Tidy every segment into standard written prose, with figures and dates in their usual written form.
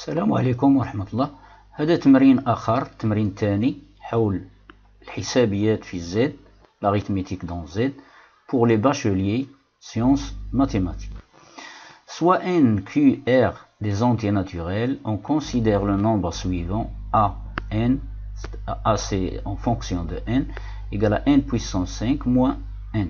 السلام عليكم ورحمة الله. هذا تمرين آخر، تمرين ثاني حول الحسابيات في Z, l'arithmétique dans Z, pour les bacheliers sciences mathématiques. Soit n, q, r des entiers naturels, on considère le nombre suivant a, n, a c'est en fonction de n, égale à n puissance 5 moins n.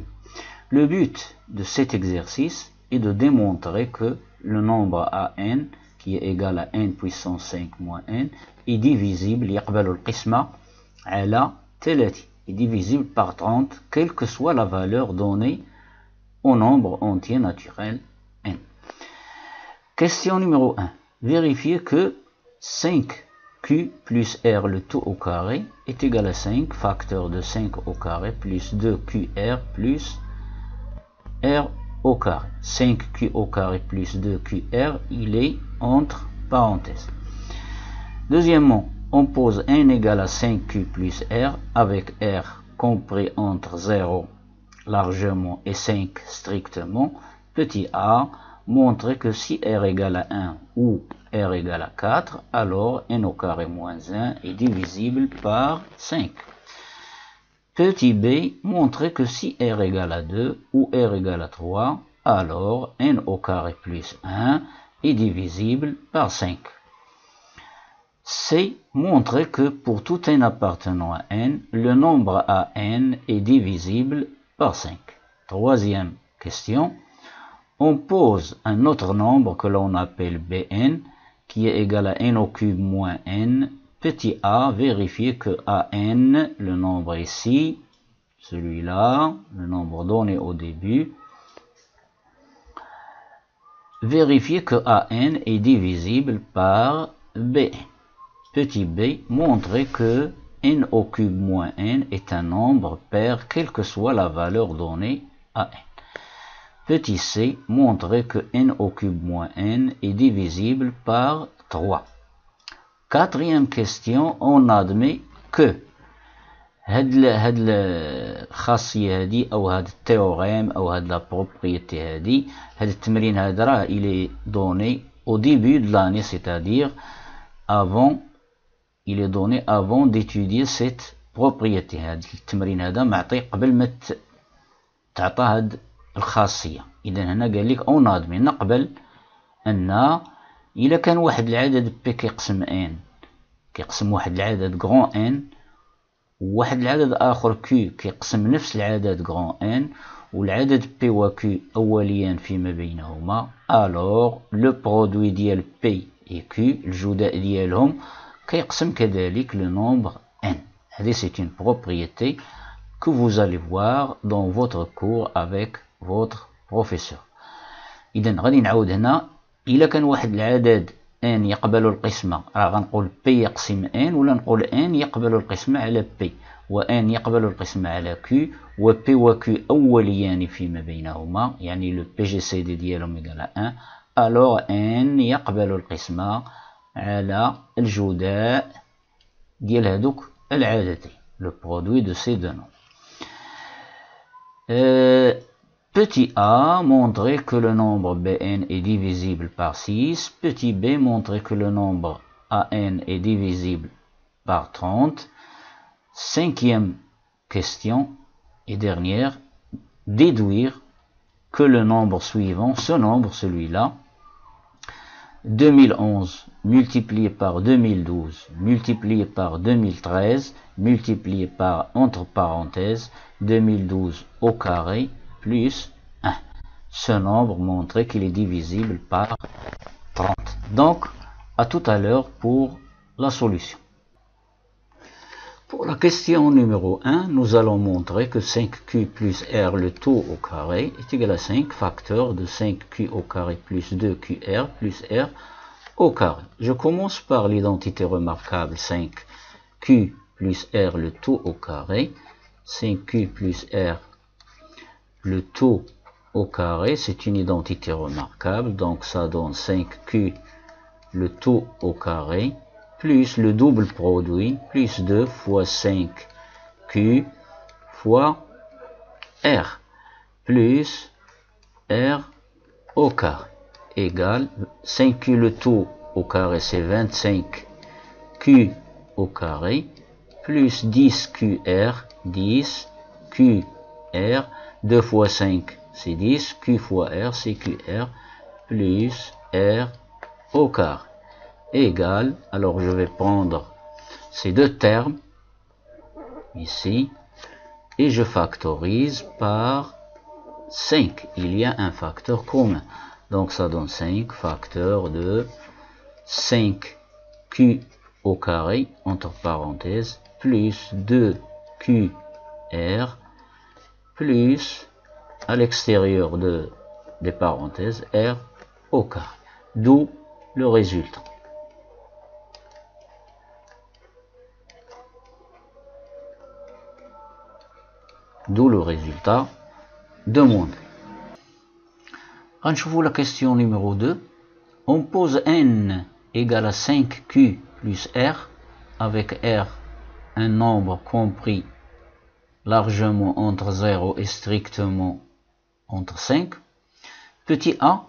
Le but de cet exercice est de démontrer que le nombre a n, qui est égal à n puissance 5 moins n, est divisible, يقبل القسمة على 30, est divisible par 30, quelle que soit la valeur donnée au nombre entier naturel n. Question numéro 1. Vérifiez que 5q plus r le tout au carré est égal à 5, facteur de 5 au carré, plus 2qr plus r au carré. 5q au carré plus 2qr, il est entre parenthèses. Deuxièmement, on pose n égale à 5q plus r avec r compris entre 0 largement et 5 strictement. Petit a, montrer que si r égale à 1 ou r égale à 4, alors n au carré moins 1 est divisible par 5. Petit b, montrer que si r égale à 2 ou r égale à 3, alors n au carré plus 1 est divisible par 5. C, montrer que pour tout n appartenant à n, le nombre a n est divisible par 5. Troisième question, on pose un autre nombre que l'on appelle bn, qui est égal à n au cube moins n. Petit a, vérifier que an, le nombre ici, celui-là, le nombre donné au début, vérifier que an est divisible par bn. Petit b, montrer que n au cube moins n est un nombre pair, quelle que soit la valeur donnée à n. Petit c, montrer que n au cube moins n est divisible par 3. Quatrième question, on admet que هاد الخاصية هادي أو هاد التhéorème أو هاد la propriété هادي، هاد التمرين هذا راه il est donné au début de l'année, c'est-à-dire avant, il est donné avant d'étudier cette propriété. هاد التمرين هذا معطي قبل ما تعطى هاد الخاصية. إذا هنا قال لك أو نادمي نقبل أن إلا كان واحد العدد بي كيقسم n، كيقسم واحد العدد غران n، وواحد العدد آخر q كيقسم نفس العدد غران n، والعدد p و q أوليان فيما بينهما، alors le produit ديال p et q الجداء ديالهم كيقسم كذلك le nombre n. هذه c'est une propriété que vous allez voir dans votre cours avec votre professeur. إذا غادي نعاود هنا، إلا كان واحد العدد n يقبل القسمة، راه غنقول p يقسم n، ولا نقول n يقبل القسمة على p، و n يقبل القسمة على q، و p و q أوليان فيما بينهما، يعني le PGCD ديالهم يقال 1، alors n يقبل القسمة على الجداء ديال هذوك العددين، le produit de ces deux nombres. Petit a, montrer que le nombre bn est divisible par 6. Petit b, montrer que le nombre an est divisible par 30. Cinquième question et dernière, déduire que le nombre suivant, ce nombre, celui-là, 2011 multiplié par 2012 multiplié par 2013 multiplié par, entre parenthèses, 2012 au carré plus 1. Ce nombre montrait qu'il est divisible par 30. Donc, à tout à l'heure pour la solution. Pour la question numéro 1, nous allons montrer que 5q plus r le tout au carré est égal à 5, facteur de 5q au carré plus 2qr plus r au carré. Je commence par l'identité remarquable 5q plus r le tout au carré. 5q plus r le tout au carré, c'est une identité remarquable, donc ça donne 5q le tout au carré plus le double produit, plus 2 fois 5q fois r, plus r au carré, égale 5q le tout au carré c'est 25Q au carré, plus 10QR, 10QR, 2 fois 5 c'est 10, Q fois R c'est QR, plus R au carré, égale, alors je vais prendre ces deux termes, ici, et je factorise par 5, il y a un facteur commun, donc ça donne 5 facteurs de 5Q au carré, entre parenthèses, plus 2QR, plus, à l'extérieur des parenthèses, R au carré, d'où le résultat. D'où le résultat demandé. Ranchevou la question numéro 2. On pose n égale à 5q plus r, avec r un nombre compris largement entre 0 et strictement entre 5. Petit a,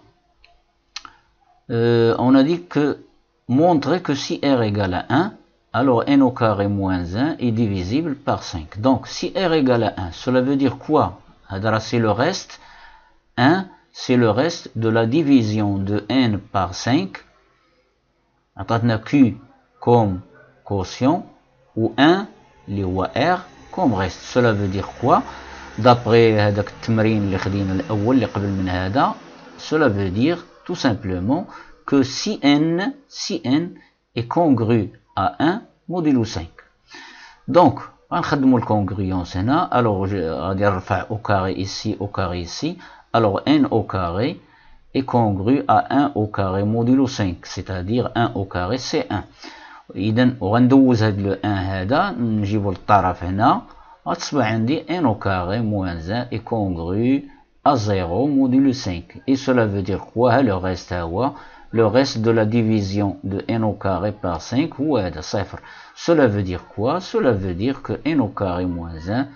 on a dit que montrer que si r égale à 1, alors n au carré moins 1 est divisible par 5. Donc si r égale à 1, cela veut dire quoi? C'est le reste. 1, c'est le reste de la division de n par 5. On a q comme quotient, ou 1, اللي هو r, comme reste. Cela veut dire quoi? D'après هذاك التمرين اللي خدينا الأول اللي قبل من هذا, cela veut dire tout simplement que si n est congru à 1 modulo 5. Donc, غنخدموا الcongruence هنا. Alors, غادي نرفع au carré ici, au carré ici. Alors, n au carré est congru à 1 au carré modulo 5, c'est-à-dire 1 au carré c'est 1. إذن وغندوز هاد لو 1 هذا, نجيبو للطرف هنا, غتصبح عندي n au carré moins 1 est congru à 0 modulo 5. Et cela veut dire quoi? Le reste هو le reste de la division de n au carré par 5 هو هذا 0. Cela veut dire quoi? Cela veut dire que n au carré moins 1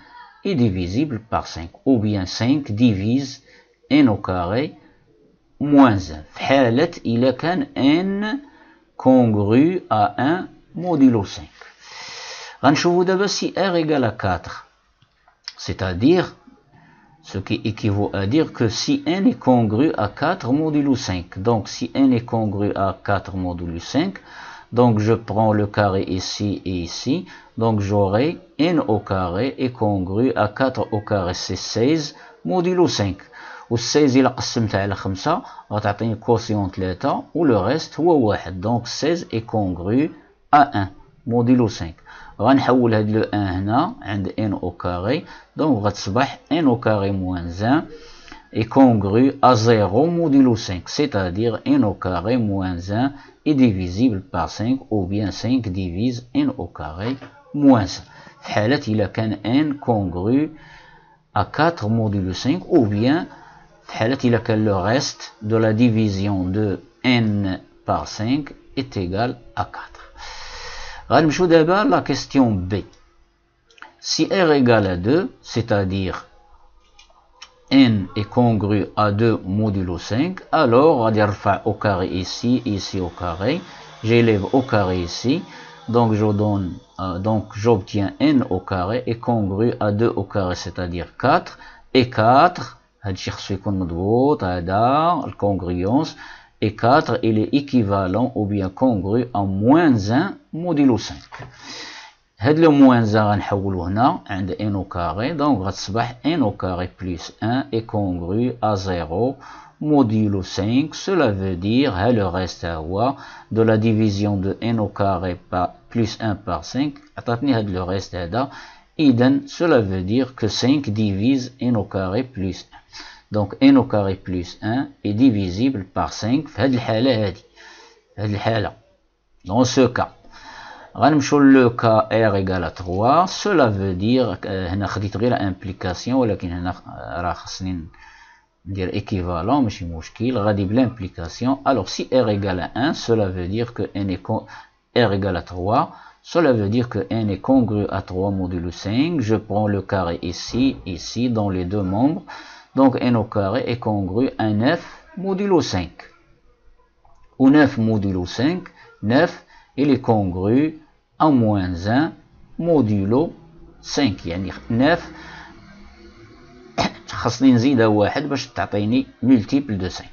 est divisible par 5. Ou bien 5 divise n au carré moins 1. في حالة إذا كان n congru à 1 modulo 5. غنشوفوا دابا si r égale à 4. C'est-à-dire, ce qui équivaut à dire que si n est congru à 4 modulo 5. Donc si n est congru à 4 modulo 5, donc je prends le carré ici et ici. Donc j'aurai n au carré est congru à 4 au carré c'est 16 modulo 5. و 16 إلا قسمتها على 5 غتعطيني كوسيون 3 و لو ريست هو 1. دونك 16 est congru à 1 modulo 5. غنحول هاد لو 1 هنا عند n au carré. دونك غتصبح n au carré moins 1 est congru à 0 modulo 5. C'est-à-dire n au carré moins 1 est divisible par 5, ou bien 5 divise n au carré moins 1. في حالة إلا كان n congru à 4 modulo 5, ou bien في حالة إلا كان le reste de la division de n par 5 est égal à 4. غنمشيو دابا la question B. Si r égale à 2, c'est-à-dire n est congru à 2 modulo 5, alors غادي نرفع au carré ici, ici au carré, j'élève au carré ici, donc je donne, donc j'obtiens n au carré est congru à 2 au carré, c'est-à-dire 4, et 4 هادشي خصو يكون مضبوط, هذا الكونغريونس, et 4 il est équivalent ou bien congru à moins 1 modulo 5. هاد لو moins 1 غنحولو هنا عند n au carré, donc غتصبح n au carré plus 1 est congru à 0 modulo 5. Cela veut dire, le reste هو de la division de n au carré par plus 1 par 5, عطاتني هاد le reste هذا. إذن cela veut dire que 5 divise n au carré plus 1. Donc n au carré plus 1 est divisible par 5 في هذه الحالة هذه. هذه الحالة. Dans ce cas. غنمشيو le cas r égale à 3. Cela veut dire هنا خديت غير implication, ولكن هنا راه خصني ندير équivalent ماشي مشكل. غادي بل'implication. Alors si r égale à 1, cela veut dire que n est r égale à 3. Cela veut dire que n est congru à 3 modulo 5. Je prends le carré ici, ici, dans les deux membres. Donc n au carré est congru à 9 modulo 5. ou 9 modulo 5, 9 il est congru à moins 1 modulo 5. يعني 9 خاصني نزيدها واحد باش تعطيني ملتيبل دو 5.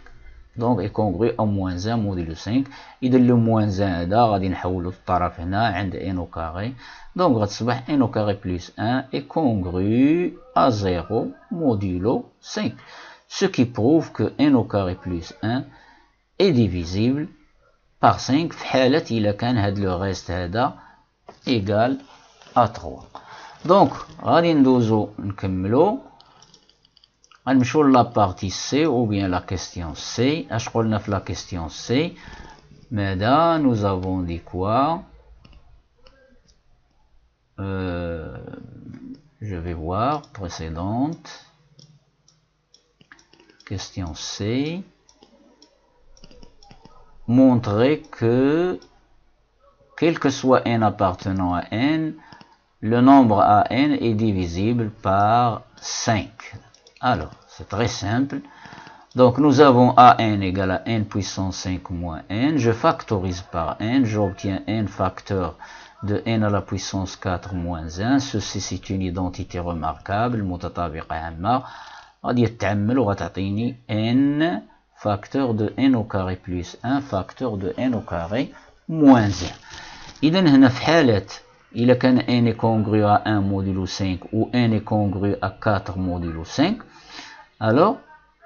دونك est congru à moins 1 modulo 5. إذا لو moins 1 هذا غادي نحولو للطرف هنا عند n au carré. دونك غتصبح n au carré plus 1 est congru à 0 modulo 5. Ce qui prouve que n au carré plus 1 est divisible par 5 في حالة إلا كان هاد لو ريست هذا égal à 3. دونك غادي ندوزو نكملو غنمشيو لا بارتي سي ou bien la question C. اش قلنا في la question C؟ ماذا nous avons dit quoi؟ je vais voir précédente. Question C. Montrer que quel que soit n appartenant à n, le nombre à n est divisible par 5. Alors, c'est très simple. Donc, nous avons an égale à n puissance 5 moins n. Je factorise par n. J'obtiens n facteur de n à la puissance 4 moins 1. Ceci, c'est une identité remarquable. متطابقة عامة. غادي يتعمل وغتعطيني n facteur de n au carré plus 1 facteur de n au carré moins 1. إذا هنا في حالة إلا كان n est congru à 1 modulo 5 ou n est congru à 4 modulo 5, alors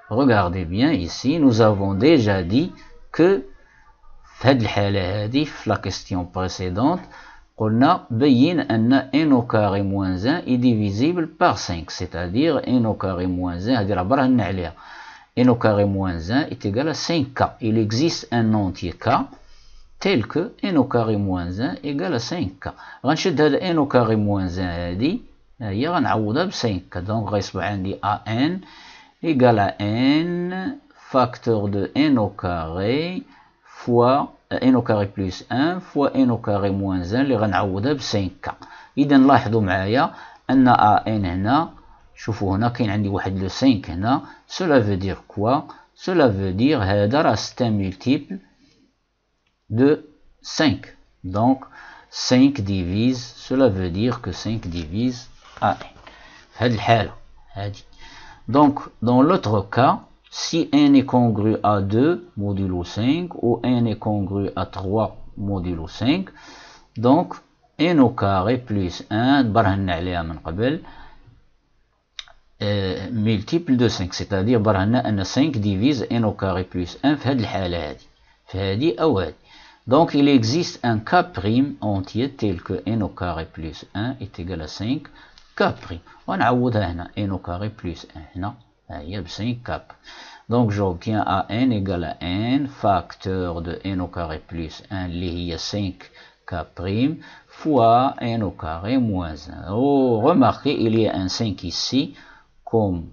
regardez bien ici, nous avons déjà dit que في هذه الحالة هذه في la question précédente قلنا بين أن n au carré moins 1 est divisible par 5, c'est-à-dire n au carré moins 1 هذه العبارة هنا عليها n au carré moins 1 est égal à 5k. Il existe un entier k tel que n au carré moins 1 égale à 5k. غنشد هذا n au carré moins 1 هذه هي غنعوضها ب 5k. دونك غيصبح عندي an égale à n facteur de n au carré fois n au carré plus 1 fois n au carré moins 1 اللي غنعوضها ب 5k. إذا لاحظوا معايا أن an هنا شوفوا هنا كاين عندي واحد لو 5 هنا. Cela veut dire quoi? Cela veut dire هذا راه c'est un multiple de 5. Donc 5 divise, cela veut dire que 5 divise an. في هذه الحالة هذه. Donc dans l'autre cas, si n est congru à 2 modulo 5 ou n est congru à 3 modulo 5, donc n au carré plus 1 برهنا عليها من قبل multiple de 5, c'est-à-dire برهنا أن 5 divise n au carré plus 1 في هذه الحالة هذه في هذه أو هذه. Donc il existe un k prime entier tel que n au carré plus 1 est égal à 5 k prime. ونعوضها هنا n au carré plus 1 هنا هي ب 5 k. Donc j'obtiens an égale à n facteur de n au carré plus 1 اللي هي 5 k prime fois n au carré moins 1. Oh, remarquez, il y a un 5 ici comme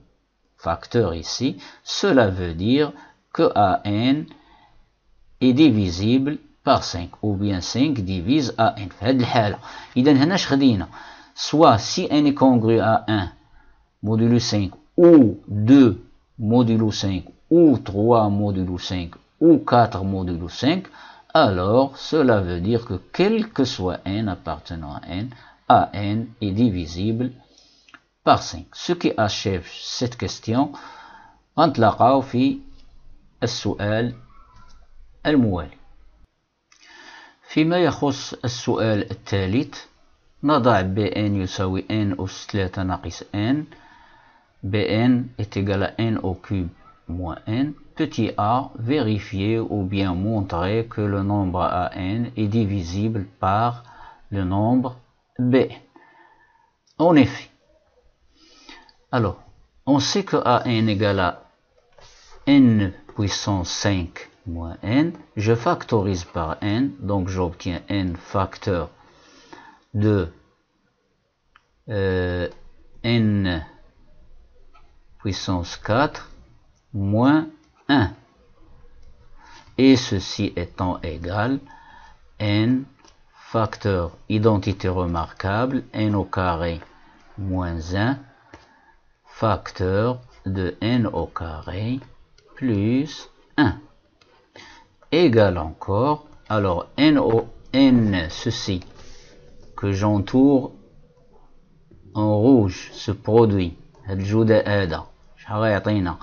facteur ici. Cela veut dire que an est divisible par 5 ou bien 5 divise an. في هذه الحالة إذا هنا اش خدينا؟ soit si n est congru à 1 modulo 5 ou 2 modulo 5 ou 3 modulo 5 ou 4 modulo 5, alors cela veut dire que quel que soit n appartenant à n, an est divisible par 5. Ce qui achève cette question. غنتلاقاو في السؤال الموالي. فيما يخص السؤال الثالث نضع bn يساوي n أس 3 ناقص n. bn est égal à n au cube moins n. Petit a, vérifier ou bien montrer que le nombre an est divisible par le nombre bn. En effet, alors, on sait que an égale à n puissance 5 moins n. Je factorise par n, donc j'obtiens n facteur de n puissance 4 moins 1. Et ceci étant égal, n facteur identité remarquable, n au carré moins 1 facteur de n au carré plus 1. égale encore, alors n, ceci, que j'entoure en rouge, ce produit, الجداء هذا, غيعطينا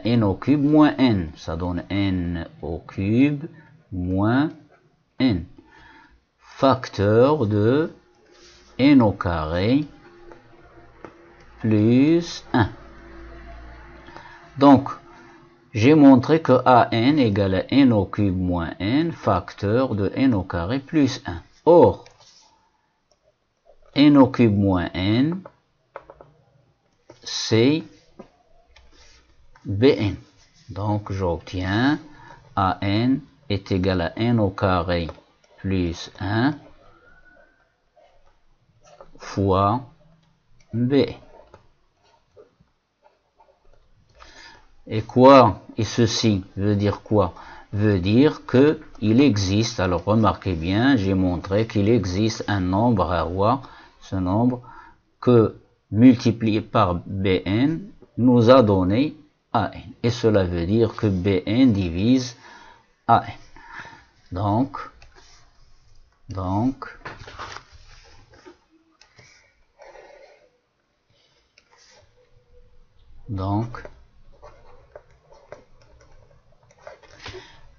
n au cube moins n, ça donne n au cube moins n, facteur de n au carré plus 1. Donc, j'ai montré que an égale à n au cube moins n, facteur de n au carré plus 1. Or, n au cube moins n, c'est bn. Donc, j'obtiens an est égal à n au carré plus 1 fois b. Et quoi? Et ceci veut dire quoi? Veut dire que il existe, alors remarquez bien, j'ai montré qu'il existe un nombre à roi, ce nombre que multiplié par bn nous a donné an. Et cela veut dire que bn divise an. Donc,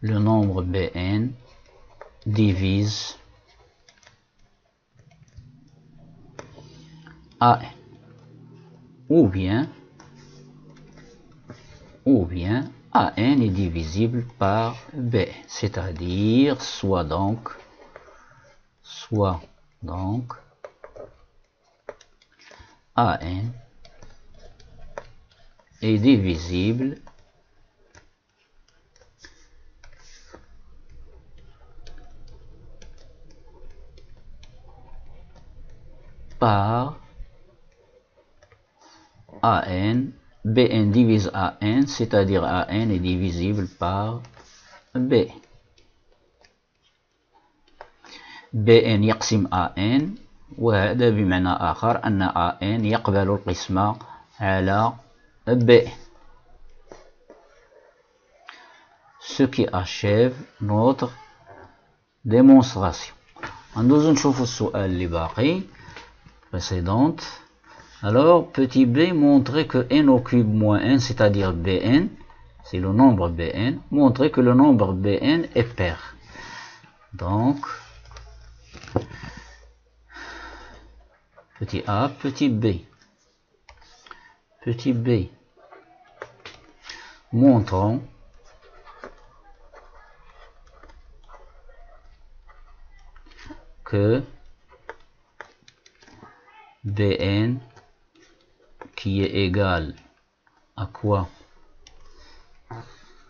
le nombre bn divise an. Ou bien an est divisible par b, c'est-à-dire soit donc an est divisible par an, bn divise an, c'est-à-dire an est divisible par b. bn يقسم an, وهذا بمعنى آخر أن an يقبل القسمة على b. Ce qui achève notre démonstration. ندوزو نشوفو السؤال اللي باقي précédente. Alors, petit b, montrer que n au cube moins n, c'est-à-dire bn, c'est le nombre bn, montrer que le nombre bn est pair. Donc, petit a, petit b. Petit b, montrons que bn qui est égal à quoi?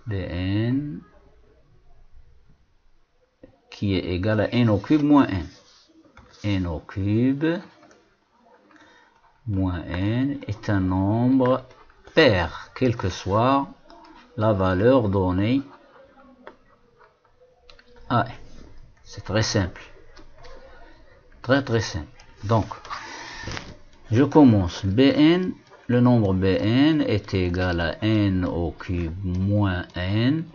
bn qui est égal à n au cube moins n. n au cube moins n est un nombre pair, quelle que soit la valeur donnée à n. C'est très simple. Très simple. Donc, je commence. bn, le nombre bn est égal à n au cube moins n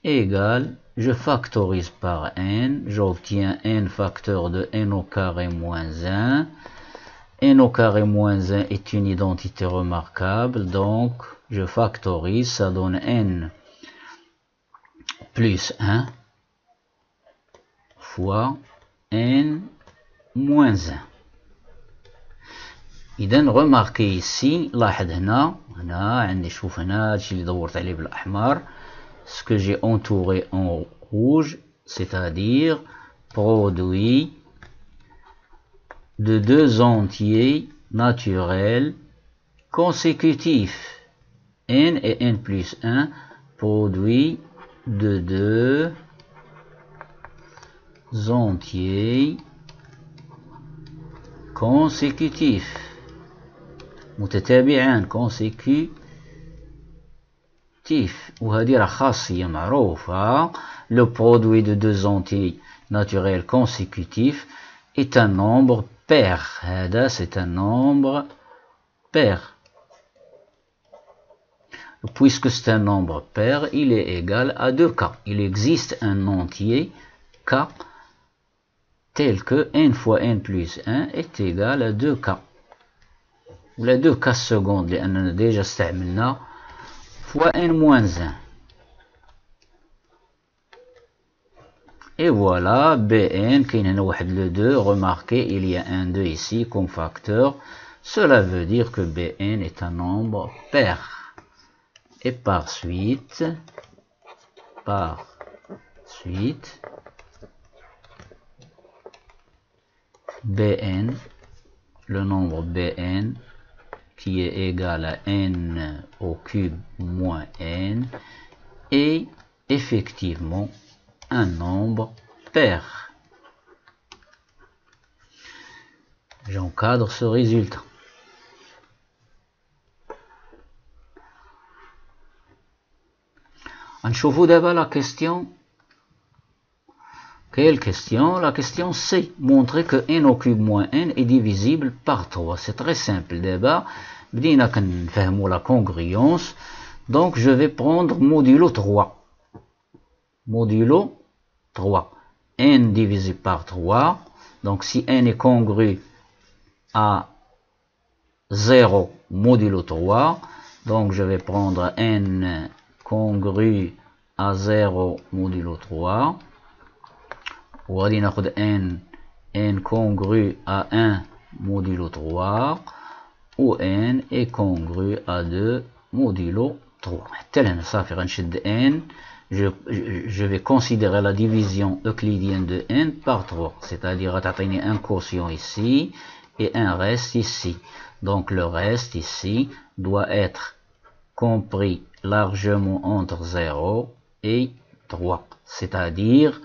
égale, je factorise par n, j'obtiens n facteur de n au carré moins 1. n au carré moins 1 est une identité remarquable, donc je factorise, ça donne n plus 1 fois n moins 1. إذا remarquez ici, لاحظ هنا عندي شوف هنا هادشي اللي دورت عليه بالأحمر, ce que j'ai entouré en rouge, c'est-à-dire produit de deux entiers naturels consécutifs, n et n plus 1, produit de deux entiers consécutifs, متتابعان consécutifs, وهذه راه خاصية معروفة. Le produit de deux entiers naturels consécutifs est un nombre pair. هذا c'est un nombre pair. puisque c'est un nombre pair, il est égal à 2k. Il existe un entier k tel que n fois n plus 1 est égal à 2k. ولا 2k secondes لأننا déjà استعملنا fois n moins 1. Et voilà, Bn, qui est le 2, remarquez, il y a un 2 ici comme facteur. Cela veut dire que Bn est un nombre pair. Et par suite, Bn, le nombre Bn, qui est égal à n au cube moins n, est effectivement un nombre pair. J'encadre ce résultat. نشوفوا d'abord la question. Quelle question? La question C. Montrer que n au cube moins n est divisible par 3. C'est très simple. D'abord, بدينا كنفهموا la congruence. Donc, je vais prendre modulo 3. Modulo 3. N divisé par 3. Donc, si n est congru à 0 modulo 3, donc je vais prendre n congru à 0 modulo 3. وغادي ناخد n congru à 1 modulo 3 ou n est congru à 2 modulo 3. حتى لهنا صافي غنشد n. Je vais considérer la division euclidienne de n par 3, c'est-à-dire غتعطيني un quotient ici et un reste ici. Donc le reste ici doit être compris largement entre 0 et 3, c'est-à-dire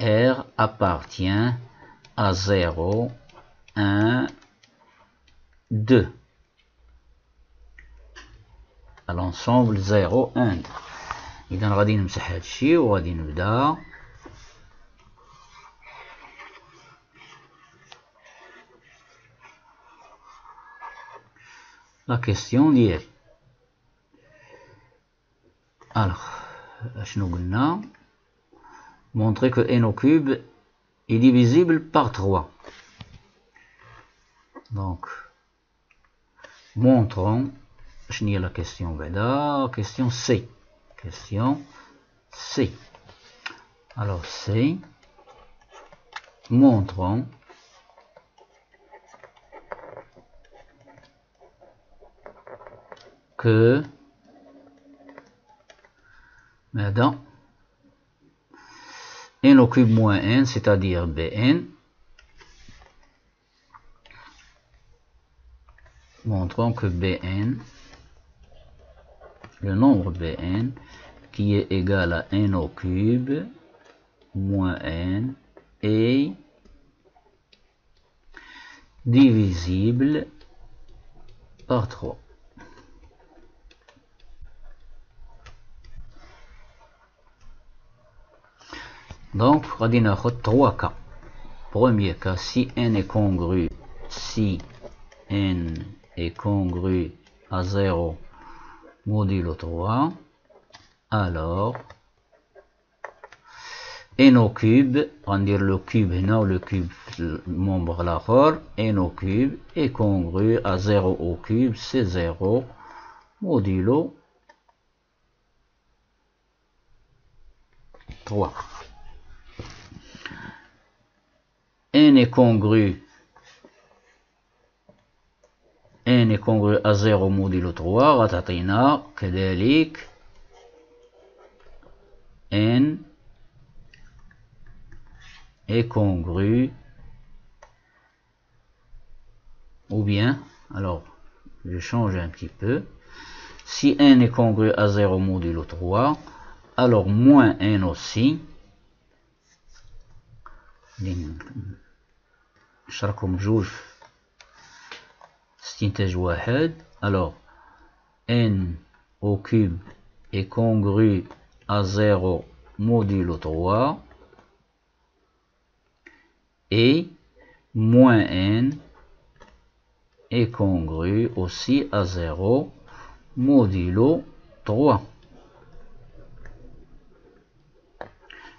R appartient à 0, 1, 2. À l'ensemble 0, 1, 2. إذا غادي نمسح هذا الشيء وغادي نبدا. La question ديالي. Alors, شنو قلنا؟ Montrer que n au cube est divisible par 3. Donc, montrons. شنو هي la question بعدا؟ Question C. Question C. Alors C. Montrons que maintenant n au cube moins n, c'est-à-dire Bn, montrons que Bn, le nombre Bn, qui est égal à n au cube moins n, est divisible par 3. Donc, غادي ناخد 3 cas. Premier cas, si n est congru, si n est congru à 0 modulo 3, alors n au cube, on va dire le cube هنا ou le cube membre l'autre, n au cube est congru à 0 au cube, c'est 0 modulo 3. n est congru à 0 modulo 3 غتعطينا كذلك n est congru, ou bien, alors je change un petit peu, si n est congru à 0 modulo 3, alors moins n aussi, نشركم بجوج استنتاج واحد. Alors n au cube est congru à 0 modulo 3 et moins n est congru aussi à 0 modulo 3.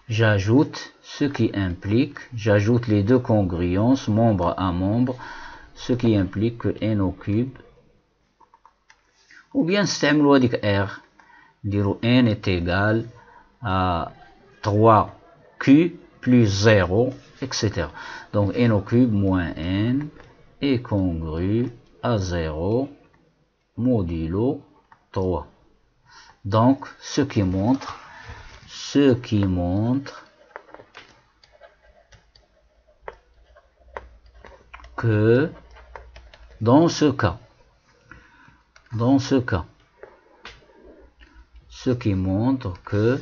J'ajoute, ce qui implique, j'ajoute les deux congruences, membre à membre, ce qui implique que n au cube, ou bien نستعملوا هذيك r, نديرو n est égal à 3q plus 0, etc. Donc n au cube moins n est congru à 0 modulo 3. Donc ce qui montre que dans ce cas, ce qui montre que,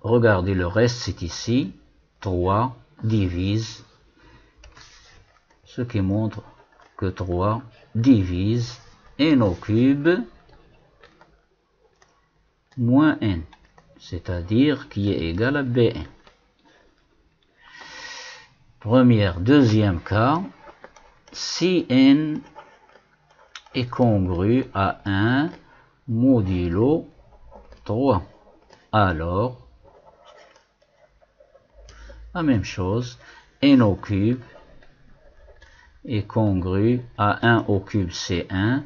regardez le reste c'est ici, 3 divise, ce qui montre que 3 divise n au cube moins n, c'est-à-dire qui est égal à bn. Deuxième cas, si n est congru à 1 modulo 3, alors la même chose, n au cube est congru à 1 au cube c'est 1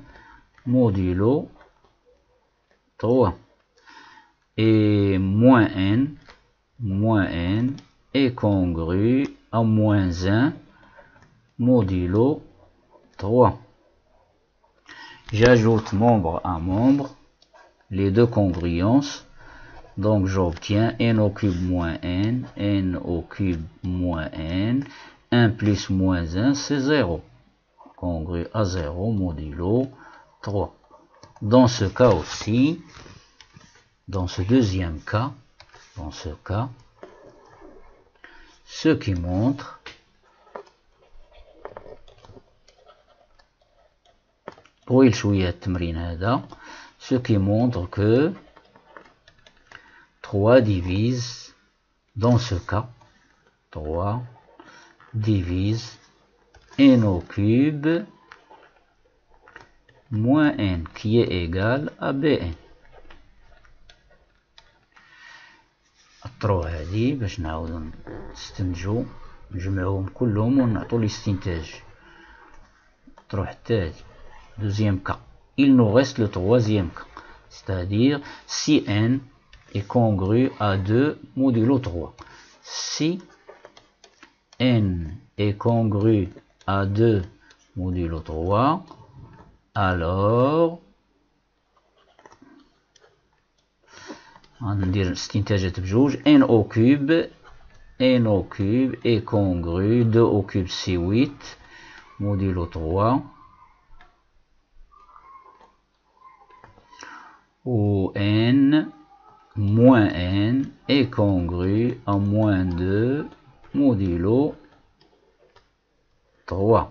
modulo 3, et moins n est congru à moins 1 modulo 3. J'ajoute membre à membre les deux congruences, donc j'obtiens n au cube moins n au cube moins n, 1 plus moins 1 c'est 0, congru à 0 modulo 3. Dans ce cas aussi, dans ce deuxième cas, ce qui montre طويل شوية التمرين هذا, ce qui montre que 3 divise, dans ce cas, 3 divise n au cube moins n qui est égal à bn. الطرو هذه باش نعاودو نستنتجو نجمعوهم كلهم ونعطو الاستنتاج. الطرو حتى هذه. Deuxième cas, il nous reste le troisième cas, c'est-à-dire si n est congru à 2 modulo 3. Si n est congru à 2 modulo 3, alors ندير استنتاجات بجوج, n au cube est congru 2 au cube c'est 8 modulo 3, où n moins n est congru à moins 2 modulo 3.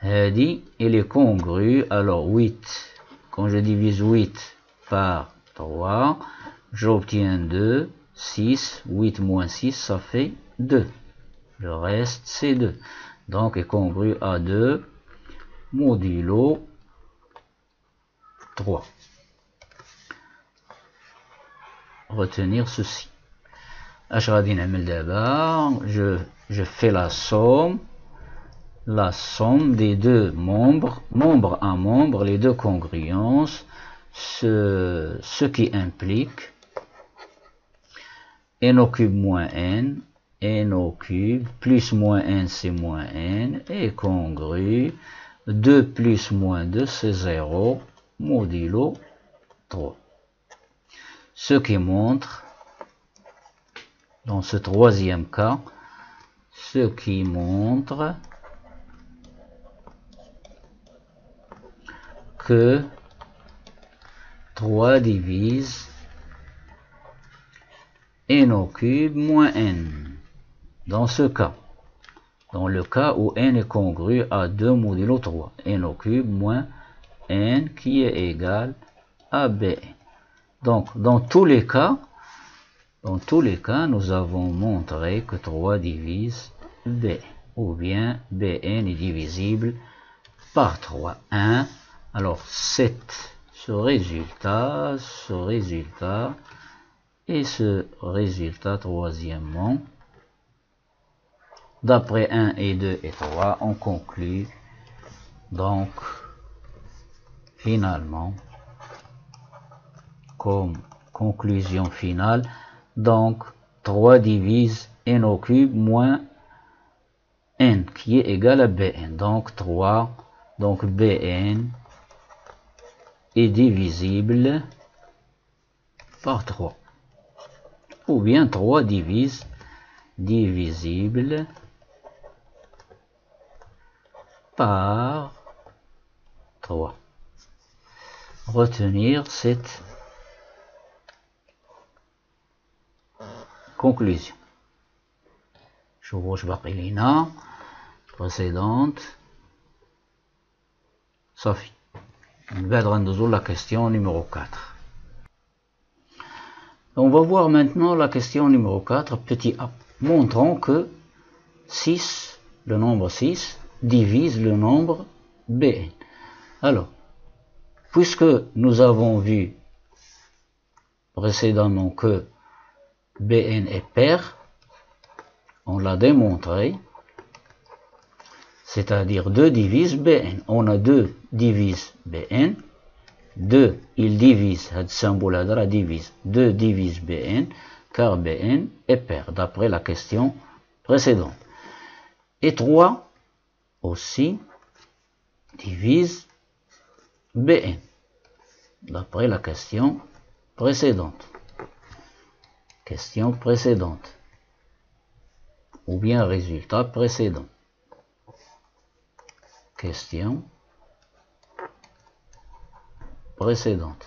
هذه elle est congrue, alors 8, quand je divise 8 par 3, j'obtiens 2, 6, 8 moins 6, ça fait 2. Le reste c'est 2. Donc est congru à 2 modulo 3. Retenir ceci. اش غادي نعمل دابا, je fais la somme des deux membres, membre à membre, les deux congruences, ce qui implique n au cube moins n au cube plus moins n c'est moins n, est congru 2 plus moins 2 c'est 0 modulo 3. Ce qui montre, dans ce troisième cas, ce qui montre que 3 divise n au cube moins n. Dans ce cas, dans le cas où n est congru à 2 modulo 3, n au cube moins n qui est égal à bn. Donc, dans tous les cas, nous avons montré que 3 divise b, ou bien bn est divisible par 3. 1, alors 7, ce résultat, et ce résultat troisièmement. D'après 1 et 2 et 3, on conclut donc finalement, comme conclusion finale, donc 3 divise n au cube moins n qui est égal à bn. Donc 3, donc bn est divisible par 3. Ou bien 3 divisible par 3. Retenir cette conclusion. شوفوا باقي لينا précédente صافي. من بعد غندوزو la question numéro 4. On va voir maintenant la question numéro 4, petit a, montrant que 6, le nombre 6, divise le nombre bn. Alors, puisque nous avons vu précédemment que bn est pair, on l'a démontré, c'est-à-dire 2 divise bn. On a 2 divise bn, 2 il divise, ce symbole divise, 2 divise bn, car bn est pair, d'après la question précédente. Et 3 aussi divise bn, d'après la question précédente. Question précédente. Ou bien résultat précédent. Question précédente.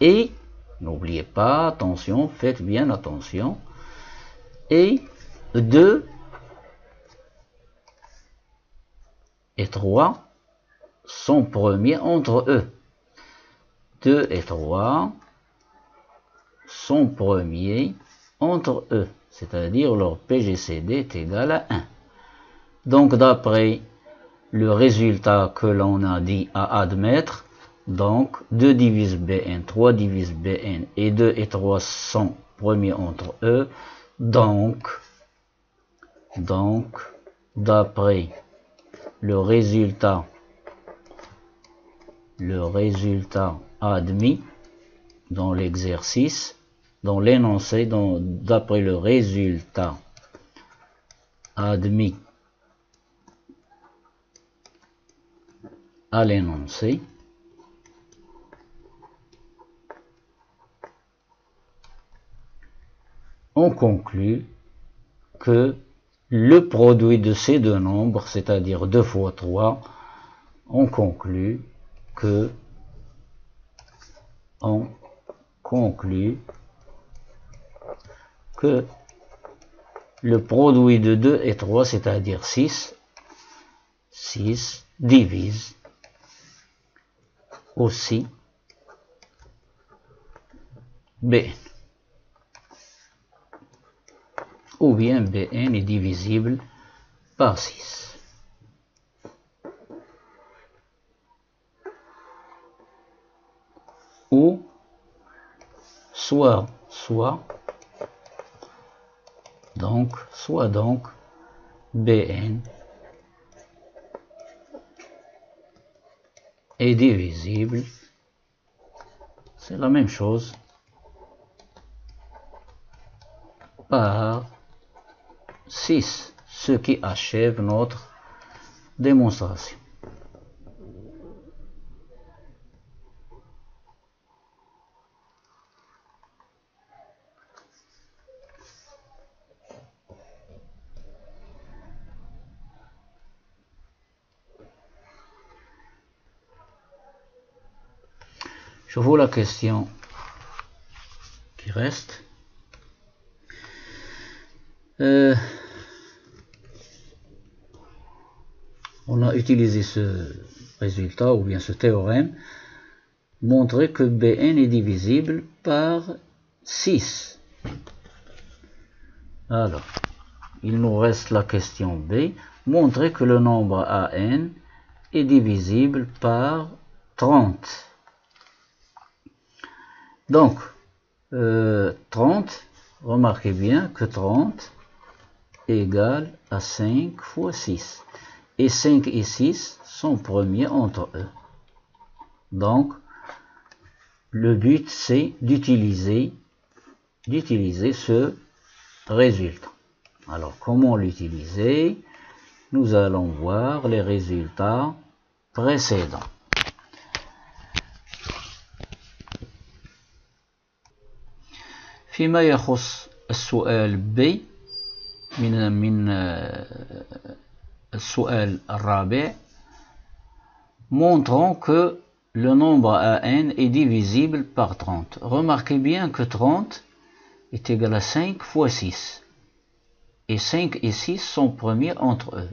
Et, n'oubliez pas, attention, faites bien attention, et 2 et 3 sont premiers entre eux. 2 et 3 sont premiers entre eux, c'est-à-dire leur PGCD est égal à 1. Donc d'après le résultat que l'on a dit à admettre, donc 2 divise bn, 3 divise bn et 2 et 3 sont premiers entre eux, donc d'après le résultat admis dans l'exercice, dans l'énoncé, d'après le résultat admis à l'énoncé, on conclut que le produit de ces deux nombres, c'est-à-dire 2 fois 3, on conclut que le produit de 2 et 3, c'est-à-dire 6, divise aussi bn. Ou bien bn est divisible par 6. Ou soit donc bn est divisible, c'est la même chose, par 6, ce qui achève notre démonstration. Je vois la question qui reste. On a utilisé ce résultat ou bien ce théorème, montrer que bn est divisible par 6. Alors, il nous reste la question B. montrer que le nombre AN est divisible par 30. Donc, 30, remarquez bien que 30 égale à 5 fois 6. Et 5 et 6 sont premiers entre eux. Donc, le but, c'est d'utiliser ce résultat. Alors, comment l'utiliser? Nous allons voir les résultats précédents. فيما يخص السؤال B من السؤال الرابع, montrons que le nombre AN est divisible par 30. Remarquez bien que 30 est égal à 5 fois 6. Et 5 et 6 sont premiers entre eux.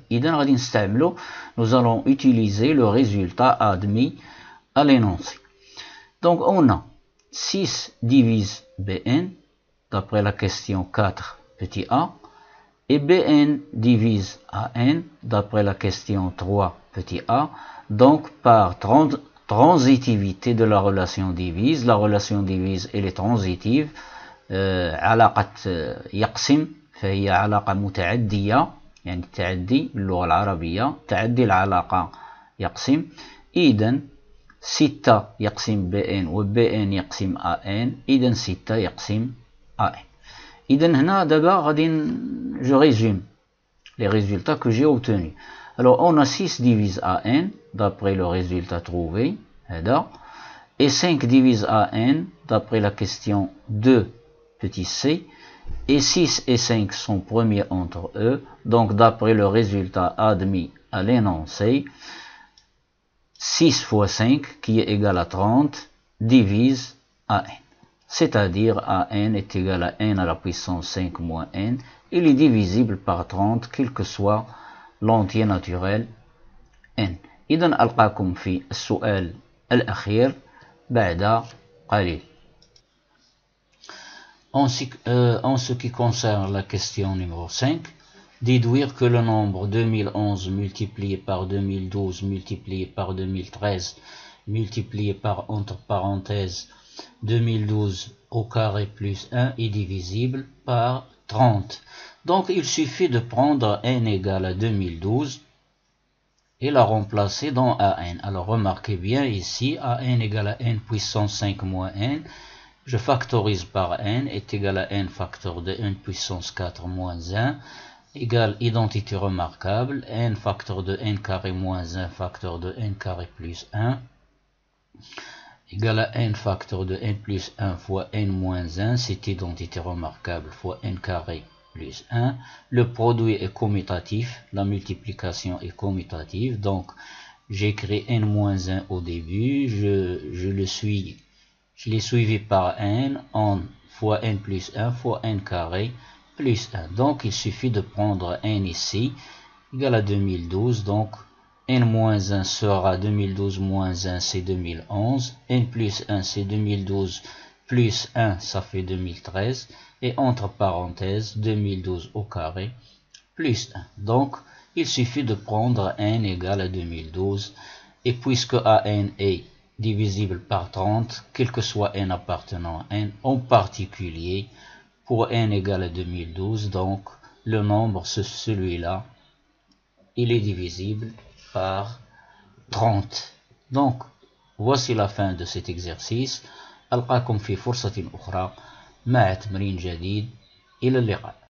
Nous allons utiliser le résultat admis à l'énoncé. Donc on a 6 divise Bn, d'après la question 4 petit a, et Bn divise An, d'après la question 3 petit a, donc par transitivité de la relation divise. La relation divise elle est transitive. علاقة يقسم فهي علاقة متعدية, يعني تعدي باللغة العربية, تعدي العلاقة يقسم. إذن 6 يقسم بN و BN يقسم AN, إذن 6 يقسم AN. إذن هنا دابا غادي je résume les résultats que j'ai obtenus. Alors on a 6 divise AN d'après le résultat trouvé, et 5 divise AN d'après la question 2 petit c, et 6 et 5 sont premiers entre eux, donc d'après le résultat admis à l'énoncé, 6 fois 5 qui est égal à 30 divise AN. C'est-à-dire AN est égal à n à la puissance 5 moins n, il est divisible par 30 quel que soit l'entier naturel n. إذن ألقاكم في السؤال الأخير بعد قليل. En ce qui concerne la question numéro 5, déduire que le nombre 2011 multiplié par 2012 multiplié par 2013 multiplié par entre parenthèses 2012 au carré plus 1 est divisible par 30. Donc il suffit de prendre n égale à 2012 et la remplacer dans AN. Alors remarquez bien ici, AN égale à n puissance 5 moins n. Je factorise par n est égal à n facteur de n puissance 4 moins 1 égale identité remarquable n facteur de n carré moins 1 facteur de n carré plus 1 égale à n facteur de n plus 1 fois n moins 1, c'est identité remarquable fois n carré plus 1. Le produit est commutatif, la multiplication est commutative, donc j'écris n moins 1 au début, je l'ai suivi par n, en fois n plus 1 fois n carré plus 1. Donc il suffit de prendre n ici, égal à 2012, donc n moins 1 sera 2012 moins 1 c'est 2011, n plus 1 c'est 2012 plus 1 ça fait 2013, et entre parenthèses 2012 au carré plus 1. Donc il suffit de prendre n égale à 2012, et puisque AN est divisible par 30, quel que soit n appartenant à n, en particulier pour n égale à 2012, donc le nombre, celui-là, il est divisible par 30. Donc voici la fin de cet exercice. ألقاكم في فرصة أخرى مع تمرين جديد. إلى اللقاء.